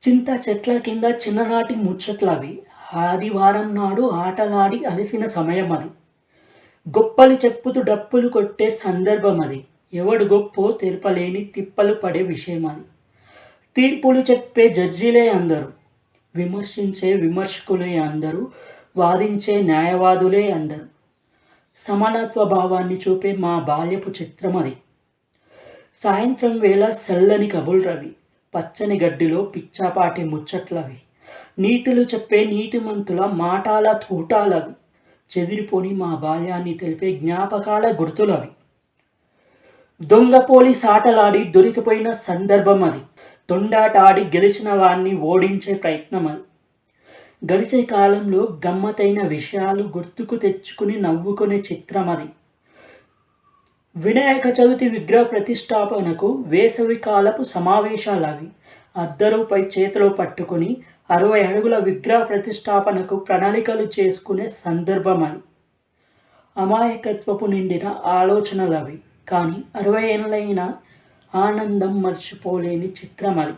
చింత చెట్ల కింద చిన్ననాటి ముచ్చట్లవి. ఆదివారం నాడు ఆటలాడి అలసిన సమయమది. గొప్పలు చెప్పుతూ డప్పులు కొట్టే సందర్భమది. ఎవడు గొప్పో తెలపలేని తిప్పలు పడే విషయమది. తీర్పులు చెప్పే జడ్జీలే అందరూ. విమర్శించే విమర్శకులే అందరూ. వాదించే న్యాయవాదులే అందరూ. సమానత్వ భావాన్ని చూపే మా బాల్యపు చిత్రమది. సాయంత్రం వేళ చల్లని కబుర్లవి. పచ్చని గడ్డిలో పిచ్చాపాటి ముచ్చట్లవి. నీతులు చెప్పే నీతిమంతుల మాటాల తూటాలవి. చెదిరిపోని మా బాల్యాన్ని తెలిపే జ్ఞాపకాల గుర్తులవి. దొంగ పోలీస్ ఆటలాడి దొరికిపోయిన సందర్భమది. తొండాట ఆడి గెలిచిన వారిని ఓడించే ప్రయత్నమది. గడిచే కాలంలో గమ్మతైన విషయాలు గుర్తుకు తెచ్చుకుని నవ్వుకునే చిత్రమది. వినాయక చవితి విగ్రహ ప్రతిష్టాపనకు వేసవి కాలపు సమావేశాలవి. అద్దరుపై చేతిలో పట్టుకుని 60 అడుగుల విగ్రహ ప్రతిష్టాపనకు ప్రణాళికలు చేసుకునే సందర్భమది. అమాయకత్వపు నిండిన ఆలోచనలవి. కానీ 60 ఏళ్ళైన ఆనందం మర్చిపోలేని చిత్రమది.